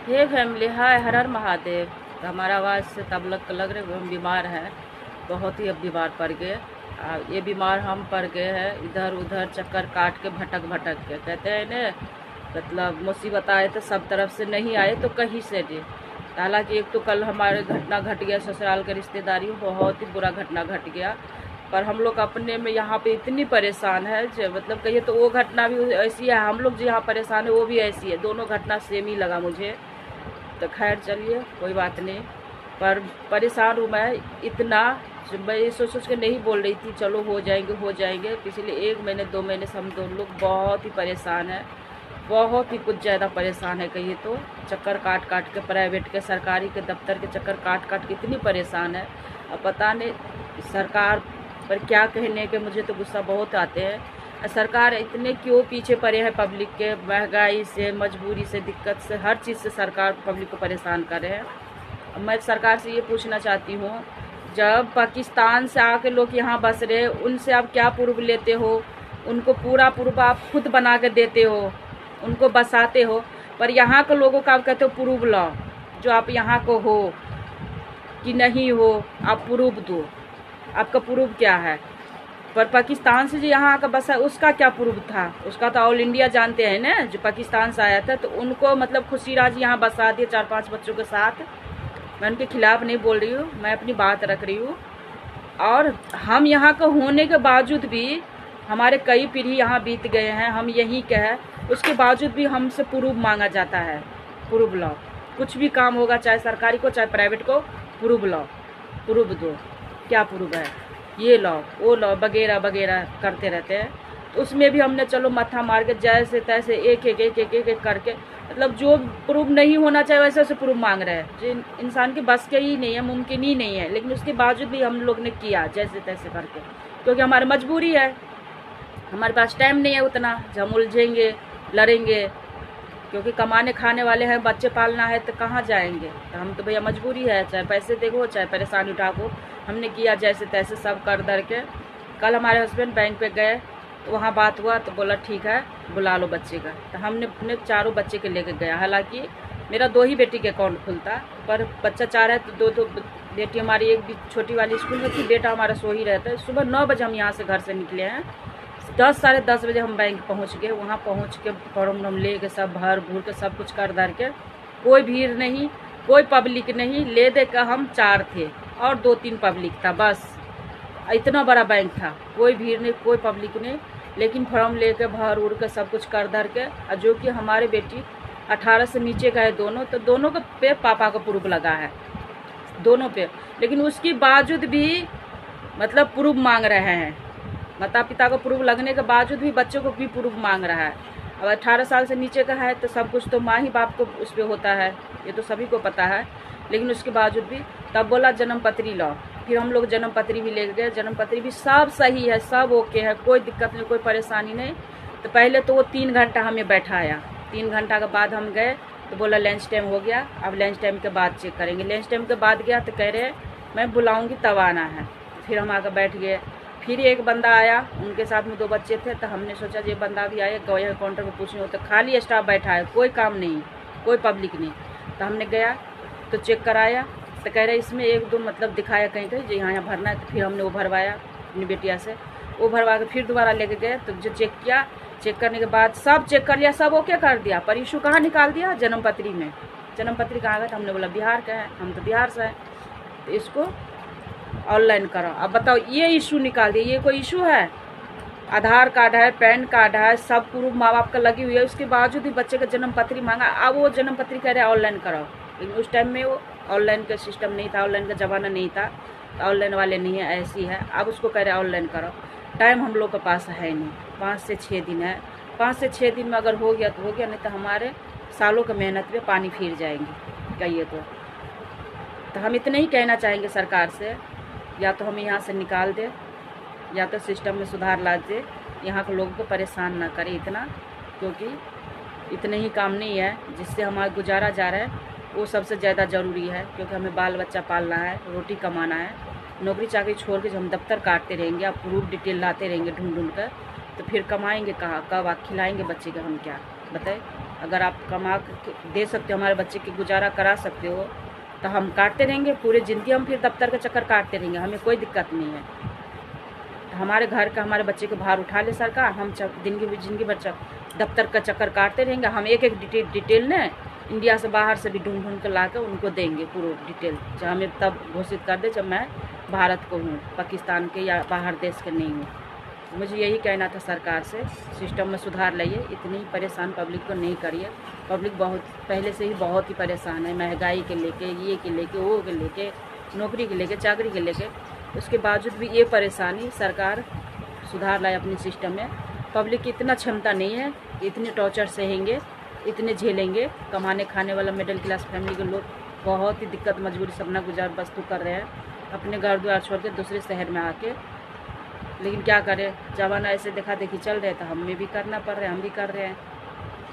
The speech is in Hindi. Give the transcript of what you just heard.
हे फैमिली, हाय, हर हर महादेव। तो हमारा आवाज़ से तब लग रहे हम बीमार हैं, बहुत ही अब बीमार पड़ गए। ये बीमार हम पड़ गए हैं, इधर उधर चक्कर काट के भटक भटक के, कहते हैं ना, मतलब मुसीबत आए तो सब तरफ से नहीं आए तो कहीं से नहीं। हालांकि एक तो कल हमारे घटना घट गया, ससुराल के रिश्तेदारी बहुत ही बुरा घटना घट गया। पर हम लोग अपने में यहाँ पे इतनी परेशान है जो मतलब कहिए तो वो घटना भी ऐसी है, हम लोग जो यहाँ परेशान है वो भी ऐसी है, दोनों घटना सेम ही लगा मुझे। तो खैर चलिए, कोई बात नहीं। पर परेशान हूँ मैं इतना, मैं ये सोच सोच के नहीं बोल रही थी चलो हो जाएंगे हो जाएंगे। पिछले 1 महीने 2 महीने से हम दोनों लोग बहुत ही परेशान हैं, बहुत ही कुछ ज़्यादा परेशान है कहिए तो। चक्कर काट काट के, प्राइवेट के सरकारी के दफ्तर के चक्कर काट काट के इतनी परेशान है। अब पता नहीं सरकार पर क्या कहने के, मुझे तो गुस्सा बहुत आते हैं। सरकार इतने क्यों पीछे पड़े हैं पब्लिक के, महंगाई से, मजबूरी से, दिक्कत से, हर चीज़ से सरकार पब्लिक को परेशान कर रहे हैं। मैं सरकार से ये पूछना चाहती हूँ, जब पाकिस्तान से आके लोग यहाँ बस रहे, उनसे आप क्या प्रूफ लेते हो? उनको पूरा प्रूफ आप खुद बना के देते हो, उनको बसाते हो, पर यहाँ के लोगों का आप कहते हो प्रूफ लाओ, जो आप यहाँ को हो कि नहीं हो आप प्रूफ दो। आपका प्रूफ क्या है? पर पाकिस्तान से जो यहाँ आकर बसा उसका क्या प्रूफ था? उसका तो ऑल इंडिया जानते हैं ना, जो पाकिस्तान से आया था तो उनको मतलब खुशी राज यहाँ बसा दिए 4-5 बच्चों के साथ। मैं उनके खिलाफ नहीं बोल रही हूँ, मैं अपनी बात रख रही हूँ। और हम यहाँ का होने के बावजूद भी, हमारे कई पीढ़ी यहाँ बीत गए हैं, हम यहीं के हैं, उसके बावजूद भी हमसे प्रूफ मांगा जाता है। प्रूफ लाओ, कुछ भी काम होगा, चाहे सरकारी को चाहे प्राइवेट को, प्रूफ लाओ, प्रूफ दो। क्या प्रूफ है? ये लाओ वो लाओ वगैरह वगैरह करते रहते हैं। तो उसमें भी हमने चलो मत्था मार के जैसे तैसे एक एक एक एक एक एक करके, मतलब जो प्रूफ नहीं होना चाहिए वैसे वैसे प्रूफ मांग रहे हैं, जो इंसान के बस के ही नहीं है, मुमकिन ही नहीं है। लेकिन उसके बावजूद भी हम लोग ने किया जैसे तैसे करके, क्योंकि हमारी मजबूरी है, हमारे पास टाइम नहीं है उतना जो हम उलझेंगे लड़ेंगे, क्योंकि कमाने खाने वाले हैं, बच्चे पालना है तो कहाँ जाएंगे। तो हम तो भैया मजबूरी है, चाहे पैसे देखो चाहे परेशानी उठाओ, हमने किया जैसे तैसे सब कर धर के। कल हमारे हस्बैंड बैंक पे गए तो वहाँ बात हुआ तो बोला ठीक है बुला लो बच्चे का। तो हमने अपने चारों बच्चे के लेके गया। हालांकि मेरा 2 ही बेटी के अकाउंट खुलता, पर बच्चा 4 है तो 2 बेटी हमारी, एक भी छोटी वाली स्कूल में थी, बेटा हमारा सो ही रहता है। सुबह 9 बजे हम यहाँ से घर से निकले हैं, 10 साढ़े 10 बजे हम बैंक पहुँच गए। वहाँ पहुँच के फॉर्म हम ले के सब भर भूर के सब कुछ कर धर के, कोई भीड़ नहीं, कोई पब्लिक नहीं, ले दे कर हम 4 थे और 2-3 पब्लिक था, बस इतना बड़ा बैंक था। कोई भीड़ नहीं, कोई पब्लिक नहीं, लेकिन फॉर्म लेके भर उड़ के सब कुछ कर धर के। और जो कि हमारे बेटी 18 से नीचे का है दोनों, तो दोनों के पे पापा का प्रूफ लगा है, दोनों पे। लेकिन उसके बावजूद भी मतलब प्रूफ मांग रहे हैं, माता पिता को प्रूफ लगने के बावजूद भी बच्चों को भी प्रूफ मांग रहा है। अब 18 साल से नीचे का है तो सब कुछ तो माँ ही बाप को उस पर होता है, ये तो सभी को पता है। लेकिन उसके बावजूद भी तब बोला जन्म पत्री लाओ। फिर हम लोग जन्म पत्री भी ले गए, जन्म पत्री भी सब सही है, सब ओके है, कोई दिक्कत नहीं, कोई परेशानी नहीं। तो पहले तो वो 3 घंटा हमें बैठाया, 3 घंटा के बाद हम गए तो बोला लंच टाइम हो गया, अब लंच टाइम के बाद चेक करेंगे। लंच टाइम के बाद गया तो कह रहे मैं बुलाऊँगी तब आना है। फिर हम आकर बैठ गए। फिर एक बंदा आया, उनके साथ में 2 बच्चे थे, तो हमने सोचा ये बंदा भी आए, गए काउंटर पर पूछने हो, तो खाली स्टाफ बैठा है, कोई काम नहीं, कोई पब्लिक नहीं। तो हमने गया तो चेक कराया, तो कह रहे इसमें 1-2 मतलब दिखाया कहीं कहीं जो यहाँ भरना है। तो फिर हमने वो भरवाया अपनी बेटिया से, वो भरवा के फिर दोबारा लेके गए। तो जो चेक किया, चेक करने के बाद सब चेक कर लिया, सब ओके कर दिया, पर इशू कहाँ निकाल दिया? जन्म पत्री में। जन्म पत्री कहाँ गया? तो हमने बोला बिहार का है, हम तो बिहार से हैं, तो इसको ऑनलाइन करो। अब बताओ, ये इशू निकाल दिया, ये कोई इशू है? आधार कार्ड है, पैन कार्ड है, सब प्रूफ माँ बाप का लगी हुई है, उसके बावजूद भी बच्चे का जन्म पत्री मांगा। अब वो जन्म पत्री कह रहे ऑनलाइन कराओ, लेकिन उस टाइम में वो ऑनलाइन का सिस्टम नहीं था, ऑनलाइन का ज़माना नहीं था, तो ऑनलाइन वाले नहीं है, ऐसी है। अब उसको कह रहे ऑनलाइन करो, टाइम हम लोग के पास है नहीं, 5 से 6 दिन है। 5 से 6 दिन में अगर हो गया तो हो गया, नहीं तो हमारे सालों की मेहनत पे पानी फिर जाएंगे कहिए तो हम इतने ही कहना चाहेंगे सरकार से, या तो हमें यहाँ से निकाल दे, या तो सिस्टम में सुधार ला दे, यहाँ के लोगों को परेशान ना करे इतना, क्योंकि इतने ही काम नहीं है जिससे हमारा गुजारा जा रहा है, वो सबसे ज़्यादा ज़रूरी है। क्योंकि हमें बाल बच्चा पालना है, रोटी कमाना है। नौकरी चाकरी छोड़ के जब हम दफ्तर काटते रहेंगे, आप प्रूफ डिटेल लाते रहेंगे ढूंढ ढूंढ कर, तो फिर कमाएंगे कहाँ, कब आप खिलाएंगे बच्चे का हम क्या बताए? अगर आप कमा के दे सकते हो, हमारे बच्चे की गुजारा करा सकते हो, तो हम काटते रहेंगे पूरी ज़िंदगी। हम फिर दफ्तर का चक्कर काटते रहेंगे, हमें कोई दिक्कत नहीं है। हमारे घर का हमारे बच्चे को बाहर उठा ले सरकार, हम ज़िंदगी भर दफ्तर का चक्कर काटते रहेंगे। हम एक एक डिटेल ने इंडिया से बाहर से भी ढूंढ ढूंढ कर ला कर उनको देंगे पूरा डिटेल, जब हमें तब घोषित कर दे जब मैं भारत को हूँ, पाकिस्तान के या बाहर देश के नहीं हूँ। मुझे यही कहना था सरकार से, सिस्टम में सुधार लाइए, इतनी परेशान पब्लिक को नहीं करिए। पब्लिक बहुत पहले से ही बहुत ही परेशान है, महंगाई के लेके, ये के लेके, वो के लेके, नौकरी के लेके, चाकरी के लेके। उसके बावजूद भी ये परेशानी सरकार सुधार लाए अपने सिस्टम में। पब्लिक की इतना क्षमता नहीं है, इतने टॉर्चर सहेंगे, इतने झेलेंगे। कमाने खाने वाला मिडिल क्लास फैमिली के लोग बहुत ही दिक्कत मजबूरी से अपना गुजार बसतू कर रहे हैं, अपने घर द्वार छोड़ के दूसरे शहर में आके। लेकिन क्या करें, जमाना ऐसे देखा देखी चल रहे, तो हमें भी करना पड़ रहा है, हम भी कर रहे हैं।